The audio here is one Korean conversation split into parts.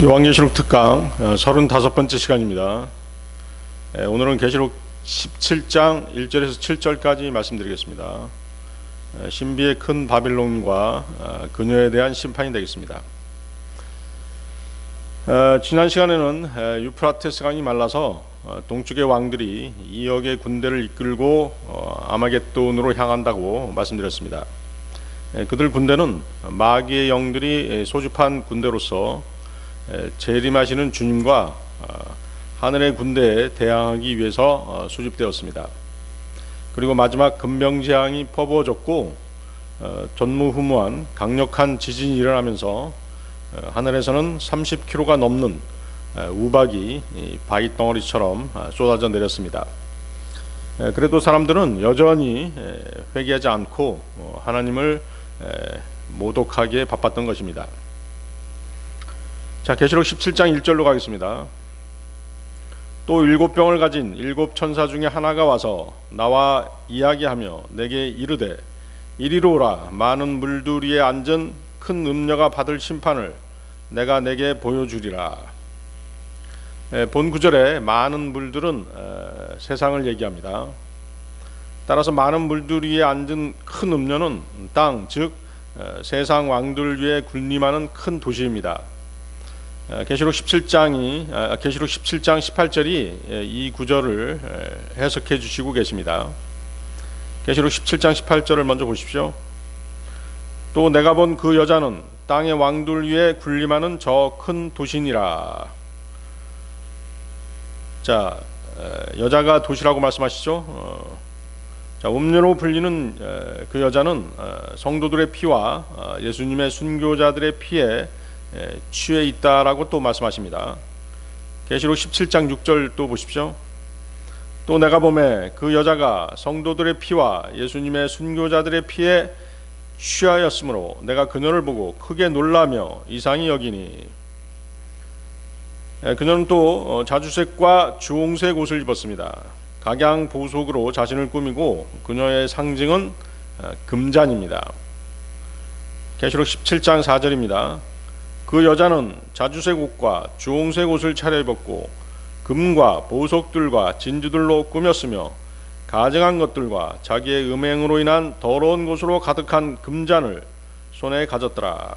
요한계시록 특강 35번째 시간입니다. 오늘은 계시록 17장 1절에서 7절까지 말씀드리겠습니다. 신비의 큰 바빌론과 그녀에 대한 심판이 되겠습니다. 지난 시간에는 유프라테스 강이 말라서 동쪽의 왕들이 2억의 군대를 이끌고 아마겟돈으로 향한다고 말씀드렸습니다. 그들 군대는 마귀의 영들이 소집한 군대로서 재림하시는 주님과 하늘의 군대에 대항하기 위해서 수집되었습니다. 그리고 마지막 금병재앙이 퍼부어졌고 전무후무한 강력한 지진이 일어나면서 하늘에서는 30km가 넘는 우박이 바위 덩어리처럼 쏟아져 내렸습니다. 그래도 사람들은 여전히 회개하지 않고 하나님을 모독하기에 바빴던 것입니다. 자, 계시록 17장 1절로 가겠습니다. 또 7병을 가진 7천사 중에 하나가 와서 나와 이야기하며 내게 이르되 이리로 오라. 많은 물들 위에 앉은 큰 음녀가 받을 심판을 내가 내게 보여주리라. 본 구절에 많은 물들은 세상을 얘기합니다. 따라서 많은 물들 위에 앉은 큰 음녀는 땅, 즉 세상 왕들 위에 군림하는 큰 도시입니다. 계시록 17장 18절이 이 구절을 해석해 주시고 계십니다. 계시록 17장 18절을 먼저 보십시오. 또 내가 본 그 여자는 땅의 왕들 위에 군림하는 저 큰 도시니라. 자, 여자가 도시라고 말씀하시죠. 자, 음녀로 불리는 그 여자는 성도들의 피와 예수님의 순교자들의 피에 취해 있다라고 또 말씀하십니다. 계시록 17장 6절 또 보십시오. 또 내가 보매 그 여자가 성도들의 피와 예수님의 순교자들의 피에 취하였으므로 내가 그녀를 보고 크게 놀라며 이상히 여기니. 그녀는 또 자주색과 주홍색 옷을 입었습니다. 각양 보석으로 자신을 꾸미고 그녀의 상징은 금잔입니다. 계시록 17장 4절입니다. 그 여자는 자주색 옷과 주홍색 옷을 차려입었고 금과 보석들과 진주들로 꾸몄으며 가증한 것들과 자기의 음행으로 인한 더러운 것으로 가득한 금잔을 손에 가졌더라.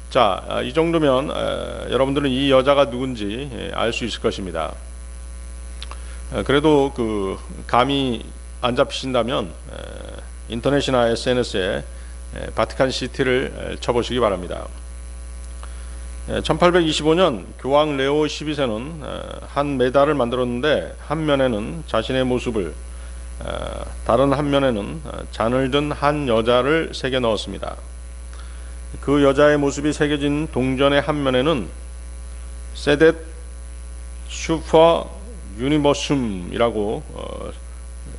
자, 이 정도면 여러분들은 이 여자가 누군지 알 수 있을 것입니다. 그래도 감이 안 잡히신다면 인터넷이나 SNS에 바티칸 시티를 쳐보시기 바랍니다. 1825년 교황 레오 12세는 한 메달을 만들었는데 한 면에는 자신의 모습을, 다른 한 면에는 잔을 든 한 여자를 새겨 넣었습니다. 그 여자의 모습이 새겨진 동전의 한 면에는 세뎃 슈퍼 유니버숨이라고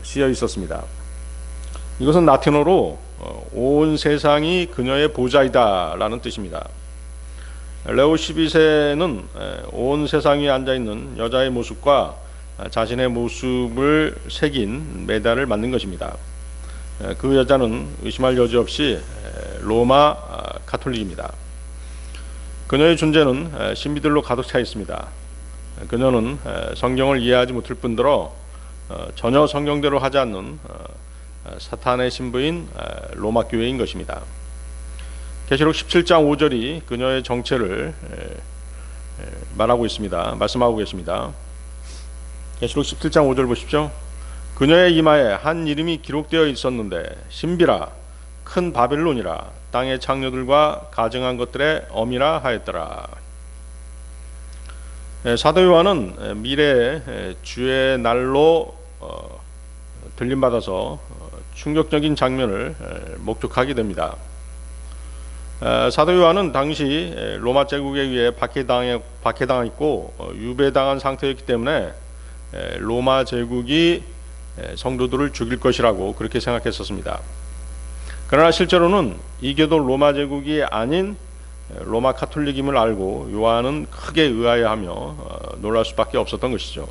쓰여 있었습니다. 이것은 라틴어로 온 세상이 그녀의 보좌이다 라는 뜻입니다. 레오 12세는 온 세상 위에 앉아있는 여자의 모습과 자신의 모습을 새긴 메달을 만든 것입니다. 그 여자는 의심할 여지 없이 로마 카톨릭입니다. 그녀의 존재는 신비들로 가득 차 있습니다. 그녀는 성경을 이해하지 못할 뿐더러 전혀 성경대로 하지 않는 사탄의 신부인 로마 교회인 것입니다. 계시록 17장 5절이 그녀의 정체를 말하고 있습니다. 말씀하고 계십니다. 계시록 17장 5절 보십시오. 그녀의 이마에 한 이름이 기록되어 있었는데 신비라 큰 바빌론이라 땅의 창녀들과 가증한 것들의 어미라 하였더라. 사도 요한은 미래의 주의 날로 들림받아서 충격적인 장면을 목격하게 됩니다. 사도 요한은 당시 로마 제국에 의해 박해당했고 유배당한 상태였기 때문에 로마 제국이 성도들을 죽일 것이라고 그렇게 생각했었습니다. 그러나 실제로는 이게도 로마 제국이 아닌 로마 카톨릭임을 알고 요한은 크게 의아해하며 놀랄 수밖에 없었던 것이죠.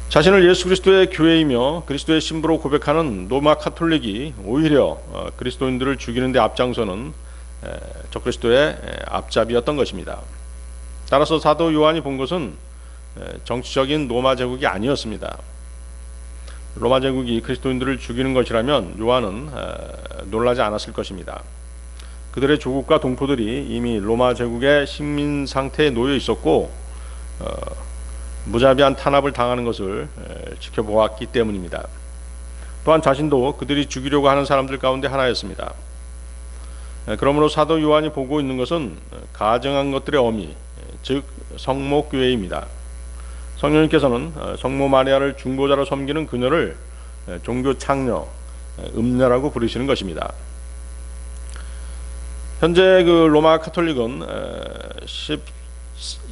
자신을 예수 그리스도의 교회이며 그리스도의 신부로 고백하는 로마 카톨릭이 오히려 그리스도인들을 죽이는 데 앞장서는 적그리스도의 앞잡이였던 것입니다. 따라서 사도 요한이 본 것은 정치적인 로마 제국이 아니었습니다. 로마 제국이 그리스도인들을 죽이는 것이라면 요한은 놀라지 않았을 것입니다. 그들의 조국과 동포들이 이미 로마 제국의 식민 상태에 놓여 있었고 무자비한 탄압을 당하는 것을 지켜보았기 때문입니다. 또한 자신도 그들이 죽이려고 하는 사람들 가운데 하나였습니다. 그러므로 사도 요한이 보고 있는 것은 가증한 것들의 어미, 즉 성모교회입니다. 성령님께서는 성모 마리아를 중보자로 섬기는 그녀를 종교 창녀, 음녀라고 부르시는 것입니다. 현재 그 로마 카톨릭은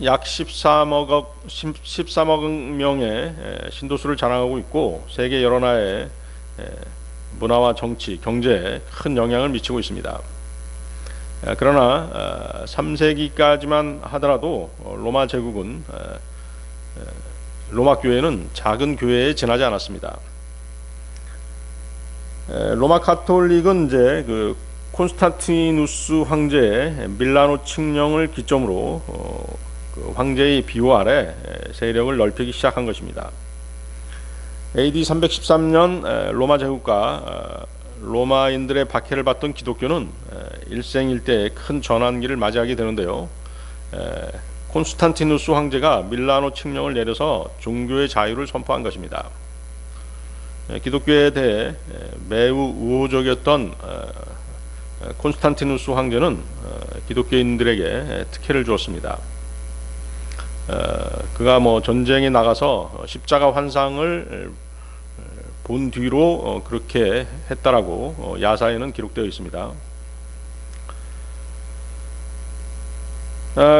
약 13억 명의 신도수를 자랑하고 있고 세계 여러 나라의 문화와 정치, 경제에 큰 영향을 미치고 있습니다. 그러나 3세기까지만 하더라도 로마 제국은 로마 교회는 작은 교회에 지나지 않았습니다. 로마 카톨릭은 이제 그 콘스탄티누스 황제의 밀라노 칙령을 기점으로 그 황제의 비호 아래 세력을 넓히기 시작한 것입니다. AD 313년 로마 제국과 로마인들의 박해를 받던 기독교는 일생일대의 큰 전환기를 맞이하게 되는데요. 콘스탄티누스 황제가 밀라노 칙령을 내려서 종교의 자유를 선포한 것입니다. 기독교에 대해 매우 우호적이었던 콘스탄티누스 황제는 기독교인들에게 특혜를 주었습니다. 그가 전쟁에 나가서 십자가 환상을 본 뒤로 그렇게 했다라고 야사에는 기록되어 있습니다.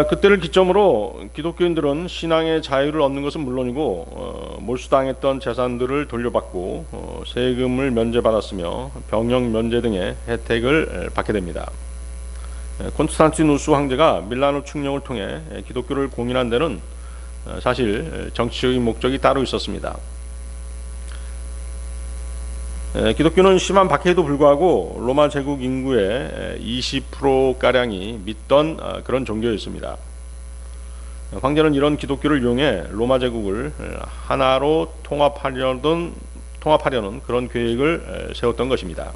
그때를 기점으로 기독교인들은 신앙의 자유를 얻는 것은 물론이고 몰수당했던 재산들을 돌려받고 세금을 면제받았으며 병역 면제 등의 혜택을 받게 됩니다. 콘스탄티누스 황제가 밀라노 칙령을 통해 기독교를 공인한 데는 사실 정치적인 목적이 따로 있었습니다. 기독교는 심한 박해에도 불구하고 로마 제국 인구의 20%가량이 믿던 그런 종교였습니다. 황제는 이런 기독교를 이용해 로마 제국을 하나로 통합하려는 그런 계획을 세웠던 것입니다.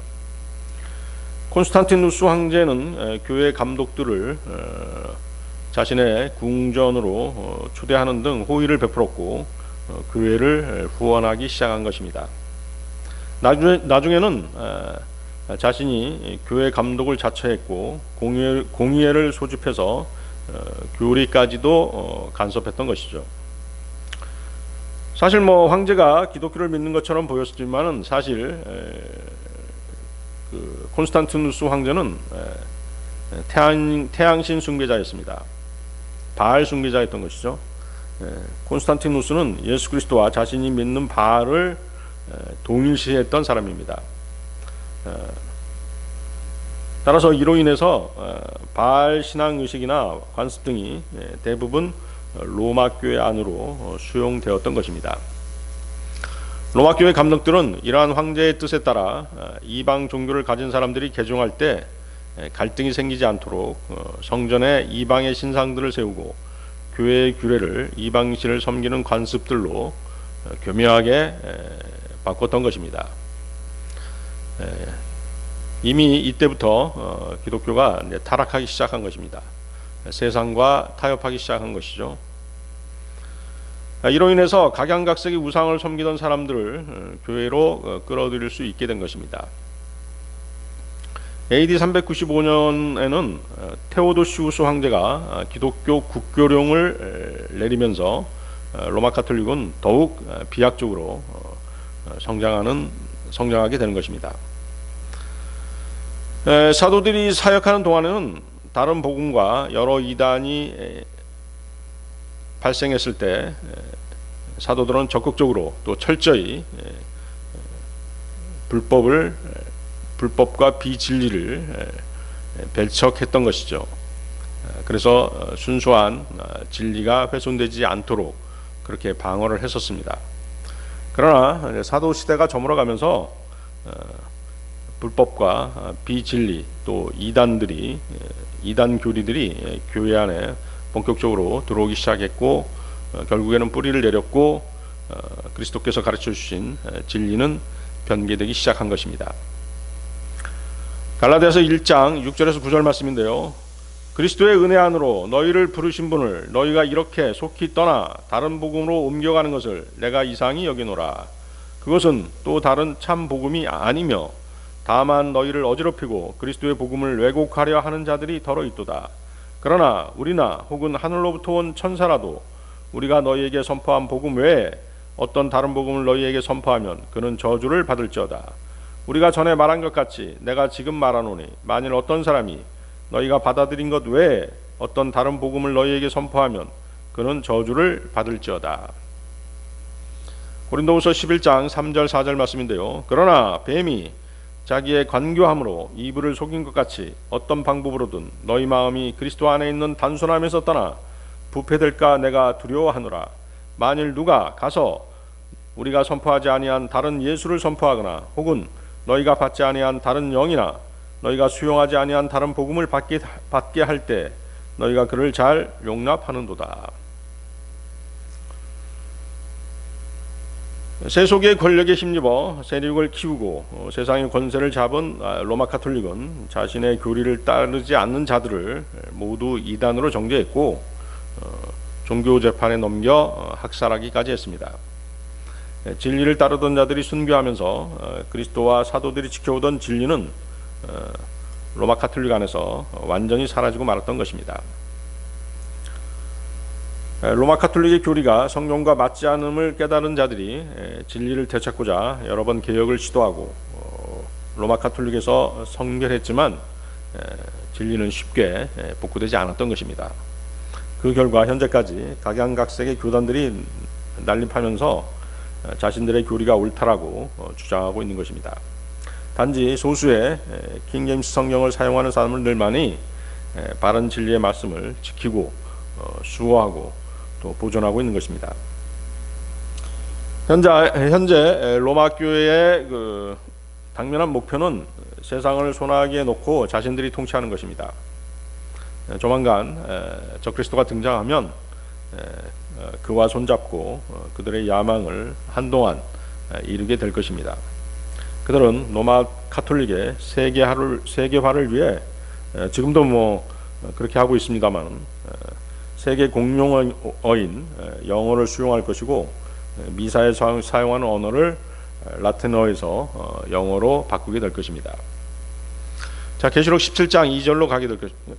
콘스탄티누스 황제는 교회 감독들을 자신의 궁전으로 초대하는 등 호의를 베풀었고 교회를 후원하기 시작한 것입니다. 나중에는 자신이 교회 감독을 자처했고 공의회를 소집해서 교리까지도 간섭했던 것이죠. 사실 황제가 기독교를 믿는 것처럼 보였지만은 사실 그 콘스탄티누스 황제는 태양신 숭배자였습니다. 바알 숭배자였던 것이죠. 콘스탄티누스는 예수 그리스도와 자신이 믿는 바알을 동일시했던 사람입니다. 따라서 이로 인해서 바알 신앙 의식이나 관습 등이 대부분 로마 교회 안으로 수용되었던 것입니다. 로마 교회 감독들은 이러한 황제의 뜻에 따라 이방 종교를 가진 사람들이 개종할 때 갈등이 생기지 않도록 성전에 이방의 신상들을 세우고 교회의 규례를 이방신을 섬기는 관습들로 교묘하게 바꿨던 것입니다. 이미 이때부터 기독교가 타락하기 시작한 것입니다. 세상과 타협하기 시작한 것이죠. 이로 인해서 각양각색의 우상을 섬기던 사람들을 교회로 끌어들일 수 있게 된 것입니다. AD 395년에는 테오도시우스 황제가 기독교 국교령을 내리면서 로마 카톨릭은 더욱 비약적으로 성장하게 되는 것입니다. 사도들이 사역하는 동안에는 다른 복음과 여러 이단이 발생했을 때 사도들은 적극적으로 또 철저히 불법과 비진리를 배척했던 것이죠. 그래서 순수한 진리가 훼손되지 않도록 그렇게 방어를 했었습니다. 그러나 사도 시대가 저물어가면서 불법과 비진리 또 이단 교리들이 교회 안에 본격적으로 들어오기 시작했고 결국에는 뿌리를 내렸고 그리스도께서 가르쳐 주신 진리는 변개되기 시작한 것입니다. 갈라디아서 1장 6절에서 9절 말씀인데요. 그리스도의 은혜 안으로 너희를 부르신 분을 너희가 이렇게 속히 떠나 다른 복음으로 옮겨가는 것을 내가 이상히 여기노라. 그것은 또 다른 참 복음이 아니며 다만 너희를 어지럽히고 그리스도의 복음을 왜곡하려 하는 자들이 더러 있도다. 그러나 우리나 혹은 하늘로부터 온 천사라도 우리가 너희에게 선포한 복음 외에 어떤 다른 복음을 너희에게 선포하면 그는 저주를 받을지어다. 우리가 전에 말한 것 같이 내가 지금 말하노니 만일 어떤 사람이 너희가 받아들인 것 외에 어떤 다른 복음을 너희에게 선포하면 그는 저주를 받을지어다. 고린도후서 11장 3절 4절 말씀인데요. 그러나 뱀이 자기의 관교함으로 이브를 속인 것 같이 어떤 방법으로든 너희 마음이 그리스도 안에 있는 단순함에서 떠나 부패될까 내가 두려워하노라. 만일 누가 가서 우리가 선포하지 아니한 다른 예수를 선포하거나 혹은 너희가 받지 아니한 다른 영이나 너희가 수용하지 아니한 다른 복음을 받게 할 때 너희가 그를 잘 용납하는도다. 세속의 권력에 힘입어 세력을 키우고 세상의 권세를 잡은 로마 카톨릭은 자신의 교리를 따르지 않는 자들을 모두 이단으로 정죄했고 종교 재판에 넘겨 학살하기까지 했습니다. 진리를 따르던 자들이 순교하면서 그리스도와 사도들이 지켜오던 진리는 로마 카톨릭 안에서 완전히 사라지고 말았던 것입니다. 로마 카톨릭의 교리가 성경과 맞지 않음을 깨달은 자들이 진리를 되찾고자 여러 번 개혁을 시도하고 로마 카톨릭에서 성결했지만 진리는 쉽게 복구되지 않았던 것입니다. 그 결과 현재까지 각양각색의 교단들이 난립하면서 자신들의 교리가 옳다라고 주장하고 있는 것입니다. 단지 소수의 킹제임스 성경을 사용하는 사람들만이 바른 진리의 말씀을 지키고 수호하고 또 보존하고 있는 것입니다. 현재 로마 교회의 그 당면한 목표는 세상을 손아귀에 놓고 자신들이 통치하는 것입니다. 조만간 적그리스도가 등장하면 그와 손잡고 그들의 야망을 한동안 이루게 될 것입니다. 그들은 로마 카톨릭의 세계화를 위해 지금도 뭐 그렇게 하고 있습니다만 세계 공용어인 영어를 수용할 것이고 미사에 사용하는 언어를 라틴어에서 영어로 바꾸게 될 것입니다. 자, 계시록 17장 2절로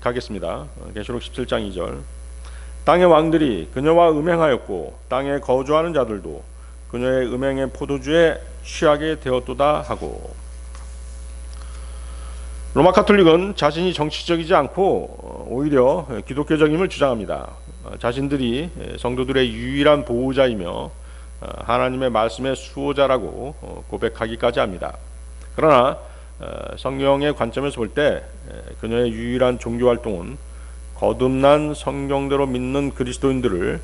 가겠습니다. 계시록 17장 2절. 땅의 왕들이 그녀와 음행하였고 땅에 거주하는 자들도 그녀의 음행의 포도주에 취하게 되었도다 하고. 로마 카톨릭은 자신이 정치적이지 않고 오히려 기독교적임을 주장합니다. 자신들이 성도들의 유일한 보호자이며 하나님의 말씀의 수호자라고 고백하기까지 합니다. 그러나 성경의 관점에서 볼 때 그녀의 유일한 종교활동은 거듭난 성경대로 믿는 그리스도인들을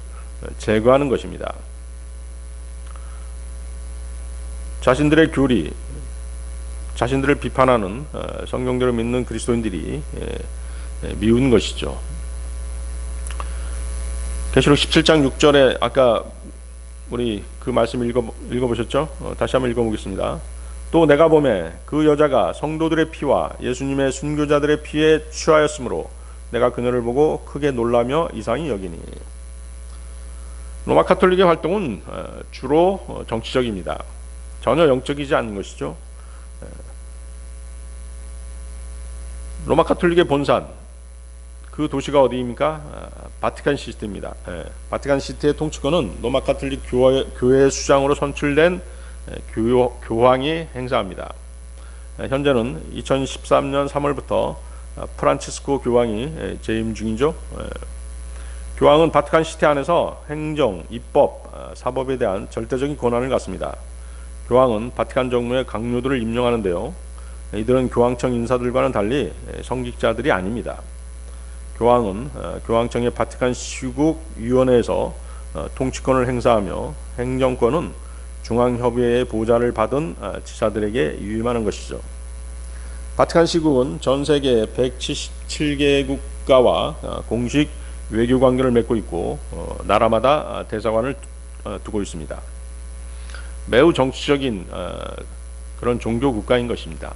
제거하는 것입니다. 자신들의 교리, 자신들을 비판하는 성경대로 믿는 그리스도인들이 미운 것이죠. 계시록 17장 6절에 아까 우리 그 말씀 읽어보셨죠? 다시 한번 읽어보겠습니다. 또 내가 보매 그 여자가 성도들의 피와 예수님의 순교자들의 피에 취하였으므로 내가 그녀를 보고 크게 놀라며 이상히 여기니. 로마 카톨릭의 활동은 주로 정치적입니다. 전혀 영적이지 않은 것이죠. 로마 카톨릭의 본산, 그 도시가 어디입니까? 바티칸 시티입니다. 바티칸 시티의 통치권은 로마 카톨릭 교회의 수장으로 선출된 교황이 행사합니다. 현재는 2013년 3월부터 프란치스코 교황이 재임 중이죠. 교황은 바티칸 시티 안에서 행정, 입법, 사법에 대한 절대적인 권한을 갖습니다. 교황은 바티칸 정부의 강요들을 임명하는데요. 이들은 교황청 인사들과는 달리 성직자들이 아닙니다. 교황은 교황청의 바티칸 시국위원회에서 통치권을 행사하며 행정권은 중앙협의회의 보좌를 받은 지사들에게 유임하는 것이죠. 바티칸 시국은 전 세계 177개 국가와 공식 외교 관계를 맺고 있고 나라마다 대사관을 두고 있습니다. 매우 정치적인 그런 종교 국가인 것입니다.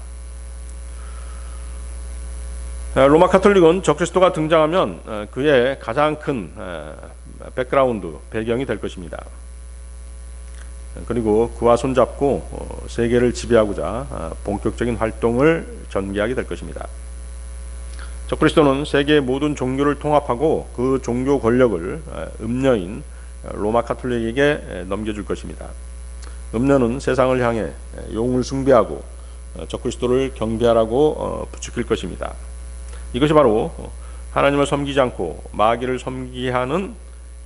로마 카톨릭은 적그리스도가 등장하면 그의 가장 큰 백그라운드, 배경이 될 것입니다. 그리고 그와 손잡고 세계를 지배하고자 본격적인 활동을 전개하게 될 것입니다. 적그리스도는 세계의 모든 종교를 통합하고 그 종교 권력을 음녀인 로마 카톨릭에게 넘겨줄 것입니다. 음녀는 세상을 향해 용을 숭배하고 적그리스도를 경배하라고 부추길 것입니다. 이것이 바로 하나님을 섬기지 않고 마귀를 섬기하는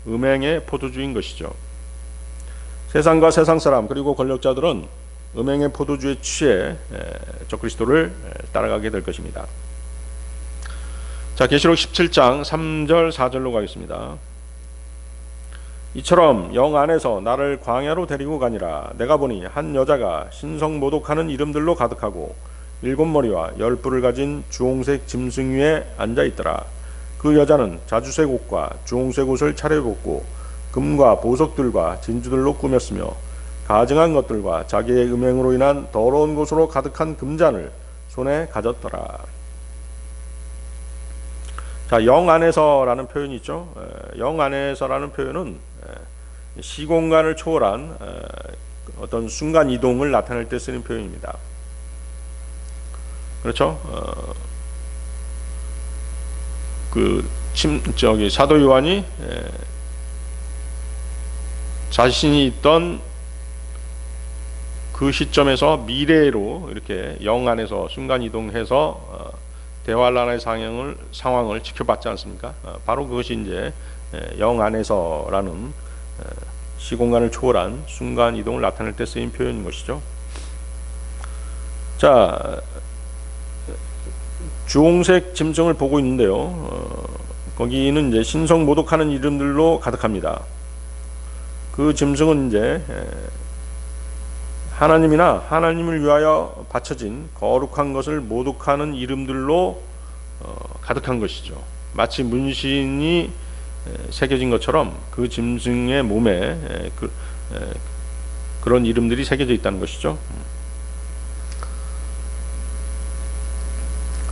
음행의 포도주인 것이죠. 세상과 세상 사람 그리고 권력자들은 음행의 포도주에 취해 적그리스도를 따라가게 될 것입니다. 자, 계시록 17장 3절 4절로 가겠습니다. 이처럼 영 안에서 나를 광야로 데리고 가니라. 내가 보니 한 여자가 신성모독하는 이름들로 가득하고 7머리와 10뿔을 가진 주홍색 짐승 위에 앉아있더라. 그 여자는 자주색 옷과 주홍색 옷을 차려입었고 금과 보석들과 진주들로 꾸몄으며 가증한 것들과 자기의 음행으로 인한 더러운 것으로 가득한 금잔을 손에 가졌더라. 자, 영 안에서라는 표현이 있죠. 영 안에서라는 표현은 시공간을 초월한 어떤 순간 이동을 나타낼 때 쓰는 표현입니다. 그렇죠? 사도 요한이 자신이 있던 그 시점에서 미래로 이렇게 영 안에서 순간 이동해서 대환란의 상황을 지켜봤지 않습니까? 바로 그것이 이제 영 안에서라는 시공간을 초월한 순간 이동을 나타낼 때 쓰인 표현인 것이죠. 자, 주홍색 짐승을 보고 있는데요. 거기는 이제 신성 모독하는 이름들로 가득합니다. 그 짐승은 이제 하나님이나 하나님을 위하여 바쳐진 거룩한 것을 모독하는 이름들로 가득한 것이죠. 마치 문신이 새겨진 것처럼 그 짐승의 몸에 그런 이름들이 새겨져 있다는 것이죠.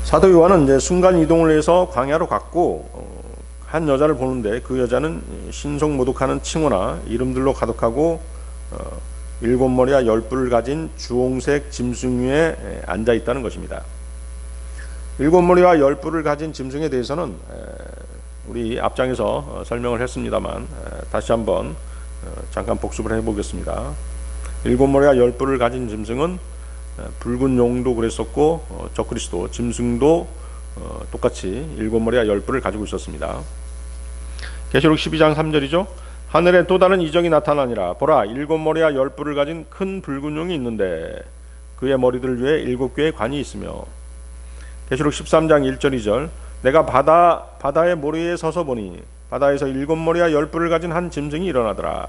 사도 요한은 이제 순간 이동을 해서 광야로 갔고 한 여자를 보는데 그 여자는 신성 모독하는 칭호나 이름들로 가득하고 7머리와 10뿔을 가진 주홍색 짐승 위에 앉아 있다는 것입니다. 7머리와 10뿔을 가진 짐승에 대해서는 우리 앞장에서 설명을 했습니다만 다시 한번 잠깐 복습을 해보겠습니다. 7머리와 10뿔을 가진 짐승은 붉은 용도 그랬었고 적그리스도 짐승도 똑같이 7머리와 10뿔을 가지고 있었습니다. 계시록 12장 3절이죠. 하늘에 또 다른 이적이 나타나니라. 보라, 7머리와 10뿔을 가진 큰 붉은 용이 있는데 그의 머리들 위에 7개의 관이 있으며. 계시록 13장 1절 2절. 내가 바다의 모래에 서서 보니 바다에서 7머리와 10뿔을 가진 한 짐승이 일어나더라.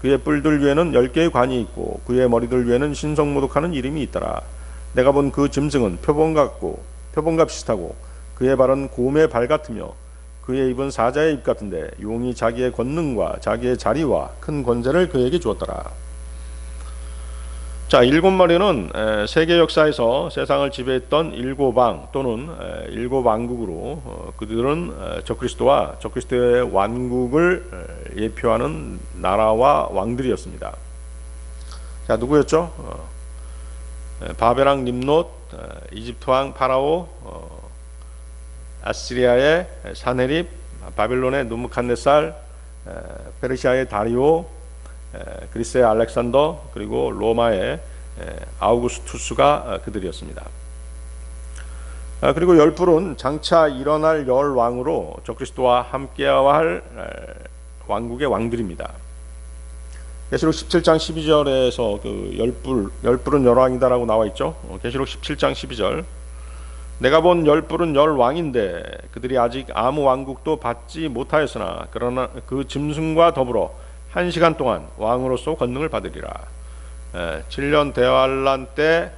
그의 뿔들 위에는 10개의 관이 있고 그의 머리들 위에는 신성모독하는 이름이 있더라. 내가 본 그 짐승은 표범과 비슷하고 그의 발은 곰의 발 같으며 그의 입은 사자의 입 같은데 용이 자기의 권능과 자기의 자리와 큰 권세를 그에게 주었더라. 자, 7머리는 세계 역사에서 세상을 지배했던 7왕 또는 7왕국으로 그들은 적그리스도와 적그리스도의 왕국을 예표하는 나라와 왕들이었습니다. 자, 누구였죠? 바벨왕 nim롯, 이집트 왕 파라오, 아시리아의 사네립, 바빌론의 느부갓네살, 페르시아의 다리오, 그리스의 알렉산더, 그리고 로마의 아우구스투스가 그들이었습니다. 그리고 10뿔은 장차 일어날 열왕으로 적그리스도와 함께해야 할 왕국의 왕들입니다. 계시록 17장 12절에서 그 10뿔은 열왕이다라고 나와 있죠. 계시록 17장 12절. 내가 본 10뿔은 열왕인데 그들이 아직 아무 왕국도 받지 못하였으나 그러나 그 짐승과 더불어 1시간 동안 왕으로서 권능을 받으리라. 7년 대환란 때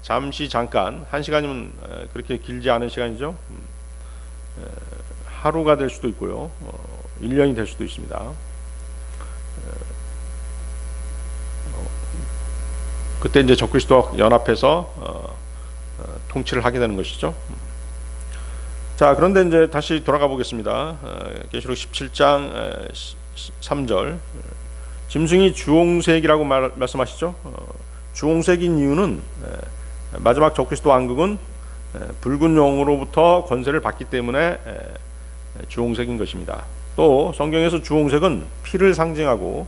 잠깐 1시간이면 그렇게 길지 않은 시간이죠. 하루가 될 수도 있고요. 1년이 될 수도 있습니다. 그때 이제 적그리스도와 연합해서 통치를 하게 되는 것이죠. 자, 그런데 이제 다시 돌아가 보겠습니다. 계시록 17장 3절. 짐승이 주홍색이라고 말씀하시죠. 주홍색인 이유는 마지막 적그리스도 왕국은 붉은 용으로부터 권세를 받기 때문에 주홍색인 것입니다. 또 성경에서 주홍색은 피를 상징하고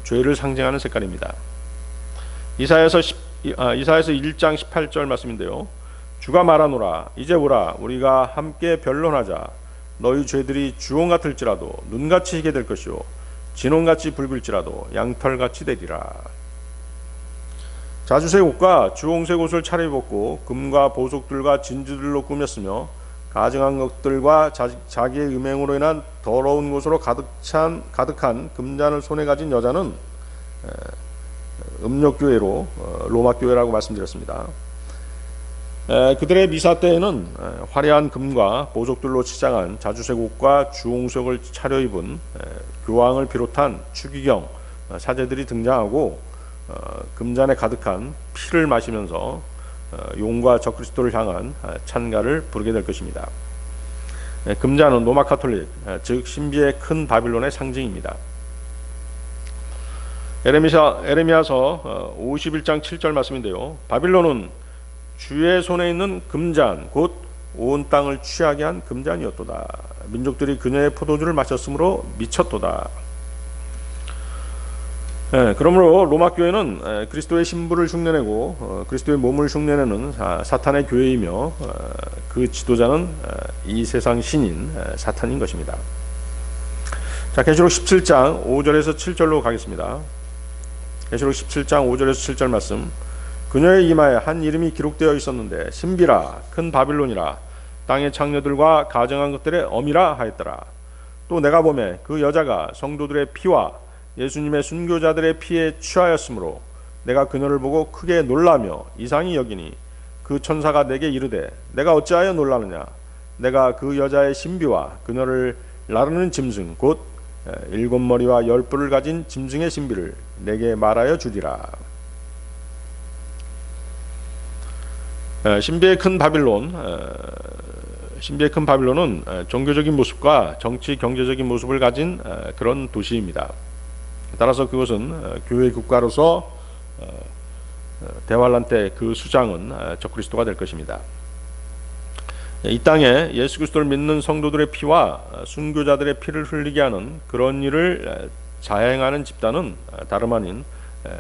죄를 상징하는 색깔입니다. 이사야서 1장 18절 말씀인데요. 주가 말하노라 이제 보라 우리가 함께 변론하자. 너희 죄들이 주홍 같을지라도 눈같이 희게 될 것이요 진홍같이 붉을지라도 양털같이 되리라. 자주색 옷과 주홍색 옷을 차려입었고 금과 보석들과 진주들로 꾸몄으며 가증한 것들과 자기의 음행으로 인한 더러운 것으로 가득한 금잔을 손에 가진 여자는 음욕교회로 로마교회라고 말씀드렸습니다. 그들의 미사 때에는 화려한 금과 보석들로 치장한 자주색 옷과 주홍색을 차려입은 교황을 비롯한 추기경 사제들이 등장하고 금잔에 가득한 피를 마시면서 용과 적그리스도를 향한 찬가를 부르게 될 것입니다. 금잔은 로마 카톨릭, 즉 신비의 큰 바빌론의 상징입니다. 에레미야서 51장 7절 말씀인데요. 바빌론은 주의 손에 있는 금잔 곧 온 땅을 취하게 한 금잔이었도다. 민족들이 그녀의 포도주를 마셨으므로 미쳤도다. 그러므로 로마 교회는 그리스도의 신부를 흉내내고 그리스도의 몸을 흉내내는 사탄의 교회이며 그 지도자는 이 세상 신인 사탄인 것입니다. 자, 계시록 17장 5절에서 7절로 가겠습니다. 계시록 17장 5절에서 7절 말씀. 그녀의 이마에 한 이름이 기록되어 있었는데 신비라 큰 바빌론이라 땅의 창녀들과 가증한 것들의 어미라 하였더라. 또 내가 보매 그 여자가 성도들의 피와 예수님의 순교자들의 피에 취하였으므로 내가 그녀를 보고 크게 놀라며 이상히 여기니 그 천사가 내게 이르되 내가 어찌하여 놀라느냐. 내가 그 여자의 신비와 그녀를 나르는 짐승 곧 7머리와 10뿔을 가진 짐승의 신비를 내게 말하여 주리라. 신비의 큰 바빌론은 종교적인 모습과 정치 경제적인 모습을 가진 그런 도시입니다. 따라서 그것은 교회 국가로서 대환란 때 그 수장은 적그리스도가 될 것입니다. 이 땅에 예수 그리스도를 믿는 성도들의 피와 순교자들의 피를 흘리게 하는 그런 일을 자행하는 집단은 다름 아닌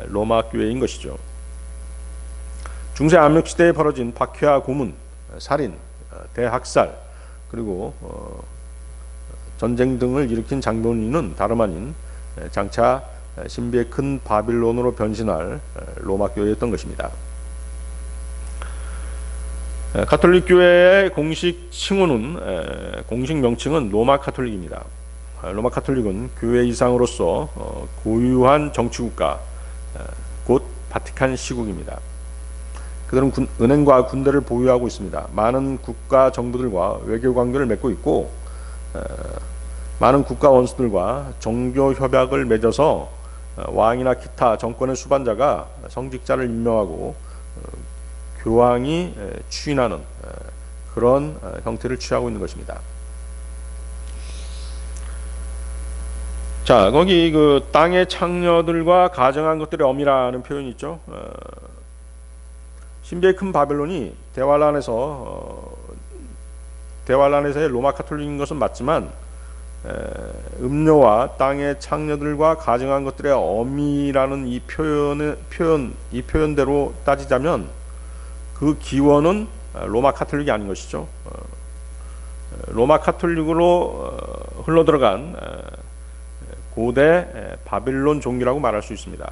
로마 교회인 것이죠. 중세 압력 시대에 벌어진 박해와 고문, 살인, 대학살 그리고 전쟁 등을 일으킨 장본인은 다름 아닌 장차 신비의 큰 바빌론으로 변신할 로마 교회였던 것입니다. 가톨릭 교회의 공식 명칭은 로마 카톨릭입니다. 로마 카톨릭은 교회 이상으로서 고유한 정치국가 곧 바티칸 시국입니다. 그들은 은행과 군대를 보유하고 있습니다. 많은 국가 정부들과 외교 관계를 맺고 있고 많은 국가 원수들과 종교 협약을 맺어서 왕이나 기타 정권의 수반자가 성직자를 임명하고 교황이 추인하는 그런 형태를 취하고 있는 것입니다. 자, 거기 그 땅의 창녀들과 가증한 것들의 어미라는 표현이 있죠. 신비의 큰 바빌론이 대환란에서의 로마 카톨릭인 것은 맞지만 음료와 땅의 창녀들과 가증한 것들의 어미라는 이 표현대로 따지자면 그 기원은 로마 카톨릭이 아닌 것이죠. 로마 카톨릭으로 흘러들어간 고대 바빌론 종교라고 말할 수 있습니다.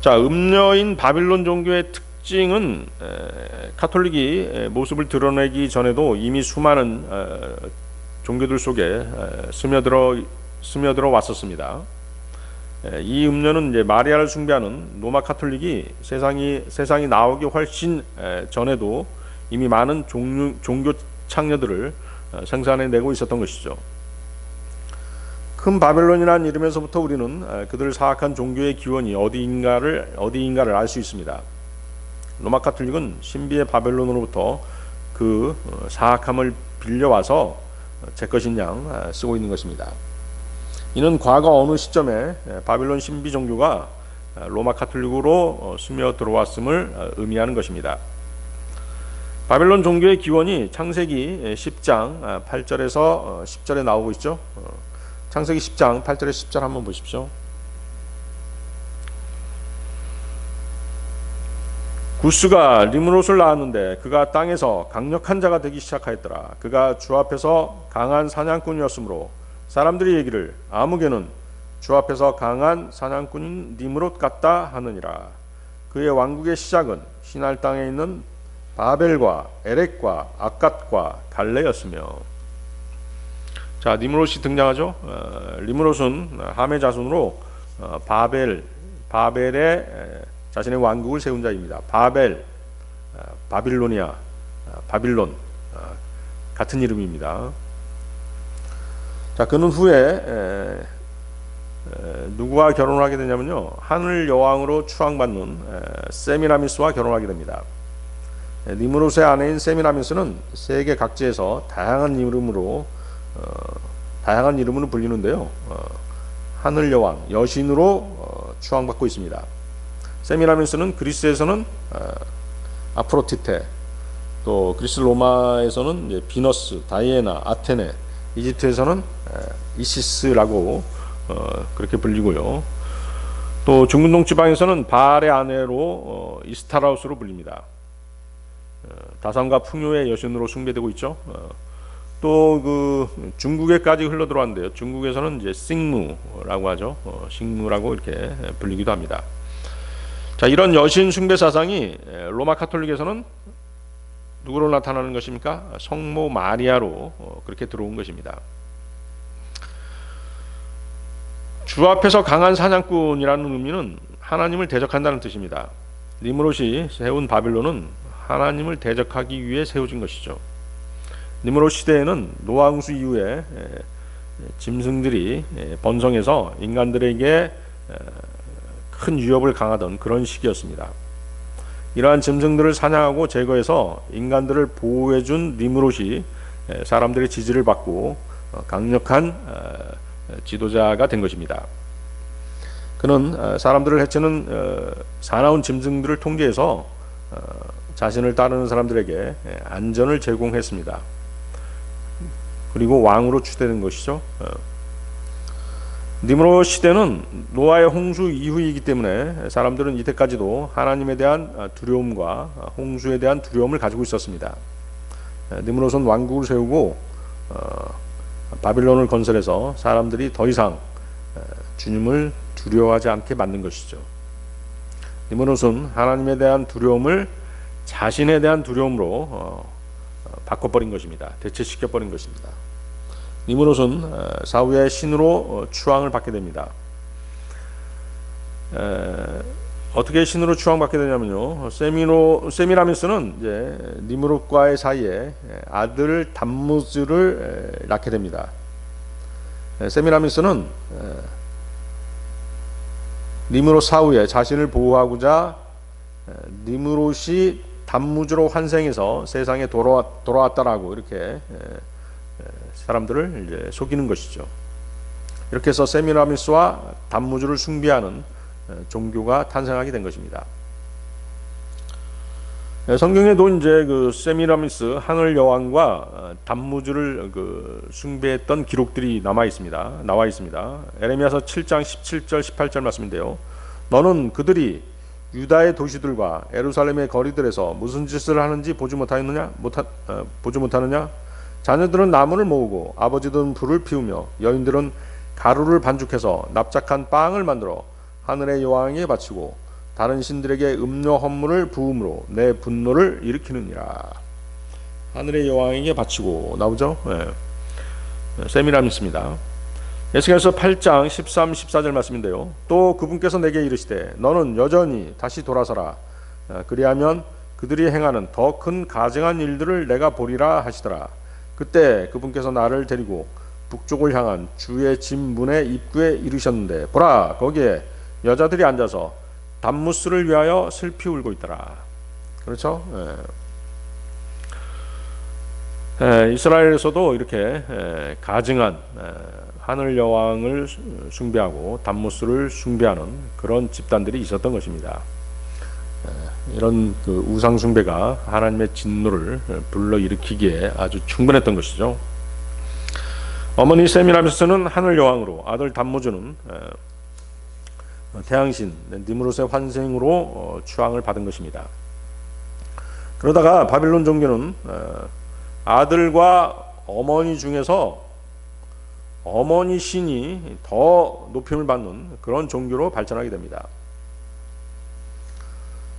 자, 음녀인 바빌론 종교의 특징은 카톨릭이 모습을 드러내기 전에도 이미 수많은 종교들 속에 스며들어 왔었습니다. 이 음료는 이제 마리아를 숭배하는 로마 카톨릭이 세상이 나오기 훨씬 전에도 이미 많은 종교 창녀들을 생산해내고 있었던 것이죠. 큰 바벨론이라는 이름에서부터 우리는 그들 사악한 종교의 기원이 어디인가를 알 수 있습니다. 로마 카톨릭은 신비의 바벨론으로부터 그 사악함을 빌려와서 제 것인 양 쓰고 있는 것입니다. 이는 과거 어느 시점에 바벨론 신비 종교가 로마 카톨릭으로 스며 들어왔음을 의미하는 것입니다. 바벨론 종교의 기원이 창세기 10장 8절에서 10절에 나오고 있죠. 창세기 10장 8절에 10절 한번 보십시오. 구스가 리므롯을 낳았는데 그가 땅에서 강력한 자가 되기 시작하였더라. 그가 주 앞에서 강한 사냥꾼이었으므로 사람들이 얘기를 아무개는 주 앞에서 강한 사냥꾼인 니므롯 같다 하느니라. 그의 왕국의 시작은 시날 땅에 있는 바벨과 에렉과 아갓과 갈레였으며. 자, 니므롯이 등장하죠. 니므롯은 함의 자손으로 바벨의 자신의 왕국을 세운 자입니다. 바빌로니아, 바빌론 같은 이름입니다. 자, 그는 후에 누구와 결혼을 하게 되냐면요, 하늘 여왕으로 추앙받는 세미라미스와 결혼하게 됩니다. 니므롯의 아내인 세미라미스는 세계 각지에서 다양한 이름으로 불리는데요, 하늘 여왕, 여신으로 추앙받고 있습니다. 세미라미스는 그리스에서는 아프로디테, 또 그리스 로마에서는 이제 비너스, 다이애나, 아테네, 이집트에서는 이시스라고 그렇게 불리고요. 또 중근동 지방에서는 바알의 아내로 이스타라우스로 불립니다. 다산과 풍요의 여신으로 숭배되고 있죠. 또 그 중국에까지 흘러 들어왔는데요. 중국에서는 이제 싱무라고 하죠. 싱무라고 이렇게 불리기도 합니다. 자, 이런 여신 숭배 사상이 로마 카톨릭에서는 누구로 나타나는 것입니까? 성모 마리아로 그렇게 들어온 것입니다. 주 앞에서 강한 사냥꾼이라는 의미는 하나님을 대적한다는 뜻입니다. 니므롯이 세운 바빌론은 하나님을 대적하기 위해 세워진 것이죠. 니므롯 시대에는 노아 홍수 이후에 짐승들이 번성해서 인간들에게 큰 위협을 강하던 그런 시기였습니다. 이러한 짐승들을 사냥하고 제거해서 인간들을 보호해준 니므롯이 사람들의 지지를 받고 강력한 지도자가 된 것입니다. 그는 사람들을 해치는 사나운 짐승들을 통제해서 자신을 따르는 사람들에게 안전을 제공했습니다. 그리고 왕으로 추대된 것이죠. 니므롯 시대는 노아의 홍수 이후이기 때문에 사람들은 이때까지도 하나님에 대한 두려움과 홍수에 대한 두려움을 가지고 있었습니다. 니므롯은 왕국을 세우고 바빌론을 건설해서 사람들이 더 이상 주님을 두려워하지 않게 만든 것이죠. 니므롯은 하나님에 대한 두려움을 자신에 대한 두려움으로 바꿔버린 것입니다. 대체시켜버린 것입니다. 니므롯은 사후에 신으로 추앙을 받게 됩니다. 어떻게 신으로 추앙받게 되냐면요, 세미라미스는 이제 니므롯과의 사이에 아들 담무즈를 낳게 됩니다. 세미라미스는 니므롯 사후에 자신을 보호하고자 니므롯이 담무즈로 환생해서 세상에 돌아왔다라고 이렇게 사람들을 이제 속이는 것이죠. 이렇게 해서 세미라미스와 담무즈를 숭배하는 종교가 탄생하게 된 것입니다. 성경에도 이제 그 세미라미스 하늘 여왕과 담무즈를 숭배했던 기록들이 나와 있습니다. 에레미야서 7장 17절 18절 말씀인데요. 너는 그들이 유다의 도시들과 예루살렘의 거리들에서 무슨 짓을 하는지 보지 못하느냐? 자녀들은 나무를 모으고 아버지들은 불을 피우며 여인들은 가루를 반죽해서 납작한 빵을 만들어 하늘의 여왕에게 바치고 다른 신들에게 음료 헌물을 부음으로 내 분노를 일으키느니라. 하늘의 여왕에게 바치고 나오죠. 세미라미스입니다. 에스겔서 8장 13, 14절 말씀인데요. 또 그분께서 내게 이르시되 너는 여전히 다시 돌아서라. 그리하면 그들이 행하는 더 큰 가증한 일들을 내가 보리라 하시더라. 그때 그분께서 나를 데리고 북쪽을 향한 주의 집 문의 입구에 이르셨는데 보라, 거기에 여자들이 앉아서 담무스를 위하여 슬피 울고 있더라. 그렇죠? 이스라엘에서도 이렇게 가증한 하늘 여왕을 숭배하고 담무스를 숭배하는 그런 집단들이 있었던 것입니다. 이런 그 우상 숭배가 하나님의 진노를 불러일으키기에 아주 충분했던 것이죠. 어머니 세미라미스는 하늘 여왕으로, 아들 담무즈는 태양신 니므롯의 환생으로 추앙을 받은 것입니다. 그러다가 바빌론 종교는 아들과 어머니 중에서 어머니 신이 더 높임을 받는 그런 종교로 발전하게 됩니다.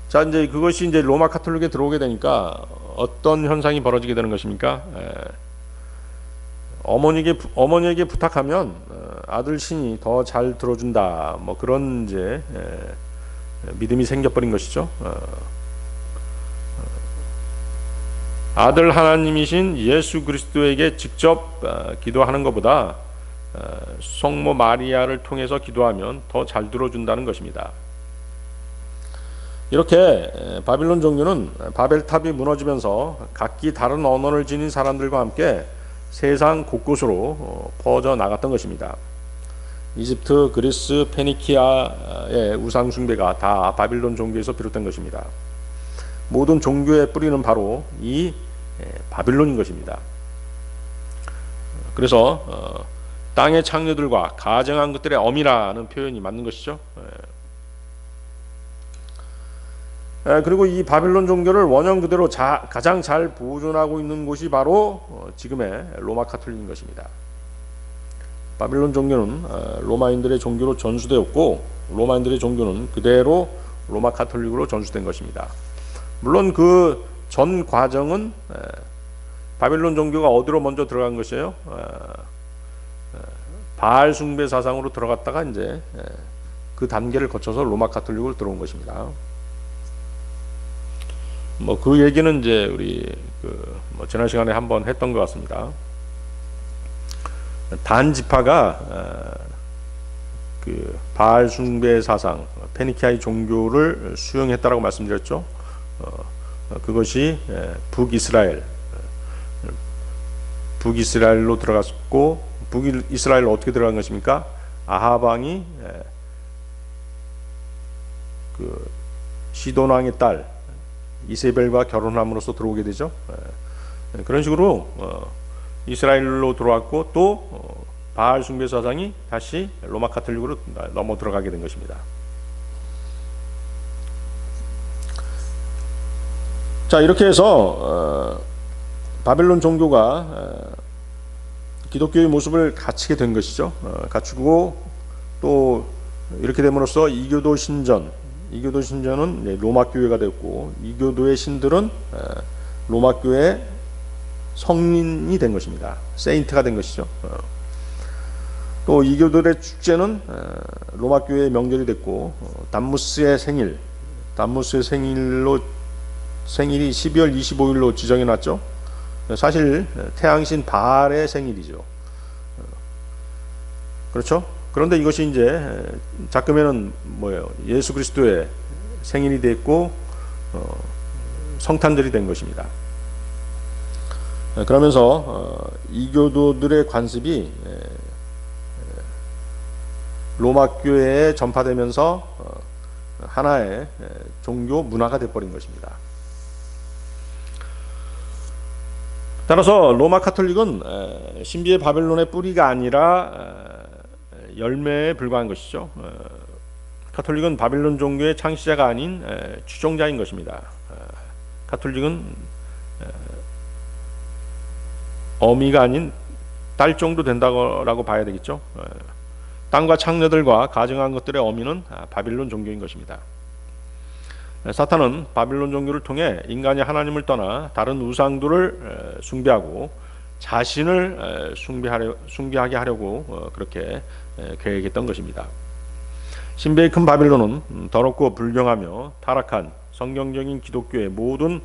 자, 이제 그것이 이제 로마 카톨릭에 들어오게 되니까 어떤 현상이 벌어지게 되는 것입니까? 어머니에게 부탁하면 아들 신이 더 잘 들어준다. 뭐 그런 이제 믿음이 생겨버린 것이죠. 아들 하나님이신 예수 그리스도에게 직접 기도하는 것보다 성모 마리아를 통해서 기도하면 더 잘 들어준다는 것입니다. 이렇게 바빌론 종교는 바벨탑이 무너지면서 각기 다른 언어를 지닌 사람들과 함께 세상 곳곳으로 퍼져 나갔던 것입니다. 이집트, 그리스, 페니키아의 우상 숭배가 다 바빌론 종교에서 비롯된 것입니다. 모든 종교의 뿌리는 바로 이 바빌론인 것입니다. 그래서 땅의 창녀들과 가증한 것들의 어미라는 표현이 맞는 것이죠. 그리고 이 바빌론 종교를 원형 그대로 가장 잘 보존하고 있는 곳이 바로 지금의 로마 카톨릭인 것입니다. 바빌론 종교는 로마인들의 종교로 전수되었고 로마인들의 종교는 그대로 로마 카톨릭으로 전수된 것입니다. 물론 그 전 과정은 바빌론 종교가 어디로 먼저 들어간 것이에요? 바알 숭배 사상으로 들어갔다가 이제 그 단계를 거쳐서 로마 카톨릭으로 들어온 것입니다. 뭐 그 얘기는 이제 우리 뭐 지난 시간에 한번 했던 것 같습니다. 단 지파가 그 바알 숭배 사상, 페니키아의 종교를 수용했다라고 말씀드렸죠. 그것이 북이스라엘로 들어갔고, 북이스라엘로 어떻게 들어간 것입니까? 아합 왕이 그 시돈 왕의 딸 이세벨과 결혼함으로써 들어오게 되죠. 그런 식으로 이스라엘로 들어왔고 또 바알 숭배 사상이 다시 로마 카톨릭으로 넘어 들어가게 된 것입니다. 자, 이렇게 해서 바벨론 종교가 기독교의 모습을 갖추게 된 것이죠. 갖추고 또 이렇게 됨으로써 이교도 신전은 로마 교회가 됐고 이교도의 신들은 로마 교회의 성인이 된 것입니다. 세인트가 된 것이죠. 또 이교도의 축제는 로마 교회의 명절이 됐고 담무스의 생일이 12월 25일로 지정해 놨죠. 사실 태양신 바알의 생일이죠. 그렇죠? 그런데 이것이 이제 자꾸면은 뭐예요? 예수 그리스도의 생일이 됐고 성탄절이 된 것입니다. 그러면서 이교도들의 관습이 로마 교회에 전파되면서 하나의 종교 문화가 되어버린 것입니다. 따라서 로마 카톨릭은 신비의 바벨론의 뿌리가 아니라 열매에 불과한 것이죠. 카톨릭은 바벨론 종교의 창시자가 아닌 추종자인 것입니다. 카톨릭은 어미가 아닌 딸 정도 된다고 봐야 되겠죠. 땅과 창녀들과 가증한 것들의 어미는 바빌론 종교인 것입니다. 사탄은 바빌론 종교를 통해 인간이 하나님을 떠나 다른 우상들을 숭배하고 자신을 숭배하게 하려고 그렇게 계획했던 것입니다. 신비의 큰 바빌론은 더럽고 불경하며 타락한 성경적인 기독교의 모든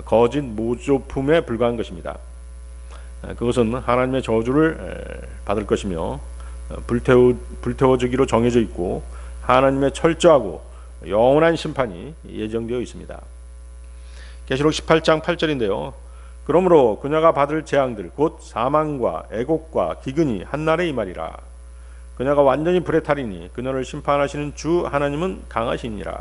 거짓 모조품에 불과한 것입니다. 그것은 하나님의 저주를 받을 것이며 불태워지기로 정해져 있고 하나님의 철저하고 영원한 심판이 예정되어 있습니다. 계시록 18장 8절인데요. 그러므로 그녀가 받을 재앙들 곧 사망과 애곡과 기근이 한날에 임하리라. 그녀가 완전히 불에 타리니 그녀를 심판하시는 주 하나님은 강하시니라.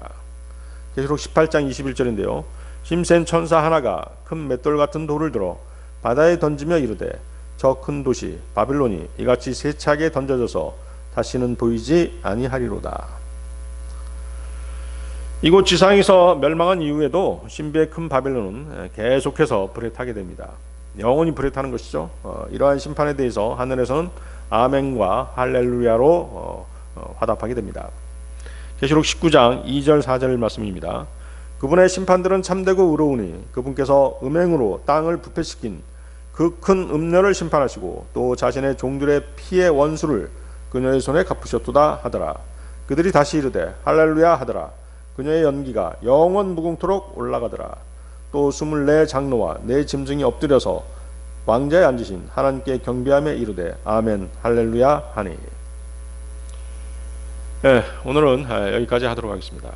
계시록 18장 21절인데요. 힘센 천사 하나가 큰 맷돌 같은 돌을 들어 바다에 던지며 이르되 저 큰 도시 바빌론이 이같이 세차게 던져져서 다시는 보이지 아니하리로다. 이곳 지상에서 멸망한 이후에도 신비의 큰 바빌론은 계속해서 불에 타게 됩니다. 영원히 불에 타는 것이죠. 이러한 심판에 대해서 하늘에서는 아멘과 할렐루야로 화답하게 됩니다. 계시록 19장 2절 4절 말씀입니다. 그분의 심판들은 참되고 의로우니 그분께서 음행으로 땅을 부패시킨 그 큰 음녀를 심판하시고 또 자신의 종들의 피의 원수를 그녀의 손에 갚으셨도다 하더라. 그들이 다시 이르되 할렐루야 하더라. 그녀의 연기가 영원 무궁토록 올라가더라. 또 24 장로와 4 짐승이 엎드려서 왕자에 앉으신 하나님께 경배하며 이르되 아멘 할렐루야 하니. 오늘은 여기까지 하도록 하겠습니다.